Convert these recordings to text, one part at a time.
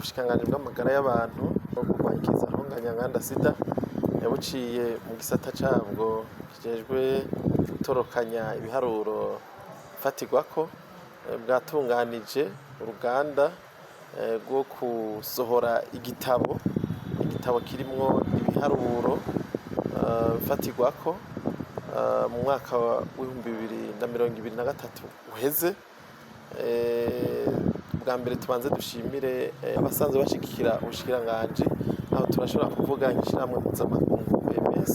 ubushikiranganji bw'amagara y'abantu no kurwanya ikiza sida yabuciye mu gisata cabwo kijejwe gutorokanya ibiharuro fatirwako bwatunganije uruganda rwo gusohora igitabo kirimwo ibiharuro fatirwako mu mwaka w'ibihumbi 2023 uheze. Bwa mbere tubanze dushimire abasanzwe bashigikira ubushikiranganji, aho turashobora kuvuga nk'ishirahamwe mpuzamakungu OMS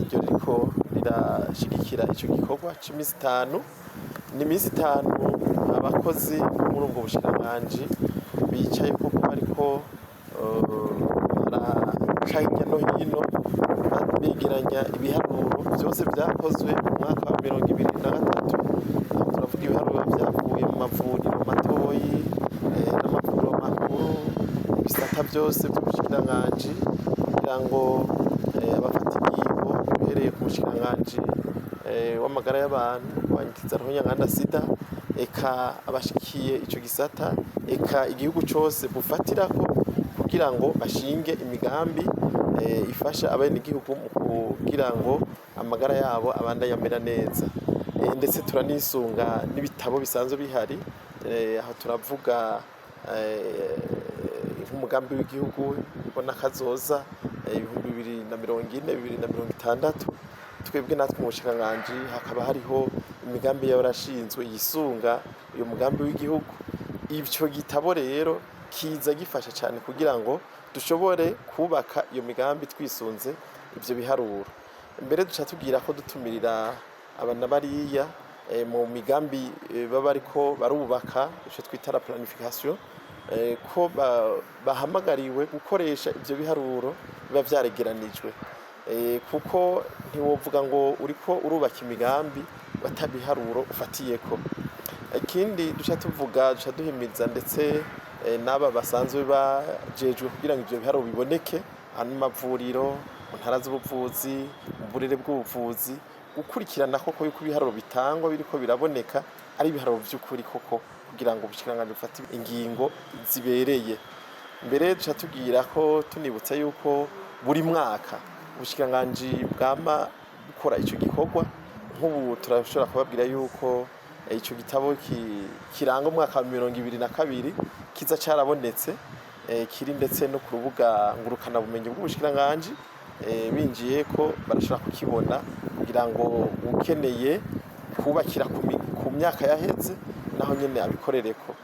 ryo riko rirashigikira ico gikorwa c'imisi 5. Ni imisi 5 abakozi muri ubwo bushikiranganji bicaye koko bariko baraca hirya no hino begeranya ibiharuro vyose vyakozwe mu mwaka wa 2023. Turavuga ibiharuro vyavuye mu mavuriro matoyi n'amavuriro makuru, ibisata vyose vy'ubushikiranganji, kugira ngo abafata ingingo uhereye ku mushikiranganji w'amagara y'abantu kurwanya ikiza sida, eka abashikiye ico gisata, eka igihugu cose bufatirako kugira ngo bashinge imigambi ifasha abenegihugu mu kugira ngo amagara yabo abandanye amera neza. Ndetse turanisunga n'ibitabo bisanzwe bihari, aho turavuga nk'umugambi w'igihugu ubona kazoza 2040-2060. Twebwe natwe mu bushikiranganji hakaba hariho imigambi y'abarashinzwe yisunga uyo mugambi w'igihugu. Ico gitabo rero kiza gifasha cyane kugira ngo dushobore kubaka iyo migambi twisunze ivyo biharuro. Mbere duca tubwira ko dutumirira abana bariya mu migambi baba ariko barubaka, ico twita la planification, ko bahamagariwe gukoresha ivyo biharuro biba vyaregeranijwe, kuko ntiwovuga ngo uriko urubaka imigambi batabiharuro ufatiyeko. Ikindi duca duhimiza ndetse n'aba basanzwe bajejwe kugira ngo ivyo biharuro biboneke mu mavuriro, mu ntara z'ubuvuzi, mu burere bw'ubuvuzi, gukurikirana koko yuko ibiharuro bitangwa biriko biraboneka ari ibiharuro vy'ukuri koko, kugira ngo ubushikiranganji bufate ingingo zibereye. Mbere duca tubwira ko tunibutsa yuko buri mwaka ubushikiranganji bwama bukora ico gikorwa. Nk'ubu turashobora kubabwira yuko ico gitabo kiranga umwaka wa 2022 kiza carabonetse, kiri ndetse no ku rubuga ngurukana bumenyi bw'ubushikiranganji. Binjiye ko barashobora kukibona kugira ngo ukeneye kubakira ku myaka yaheze naho nyene abikorereko.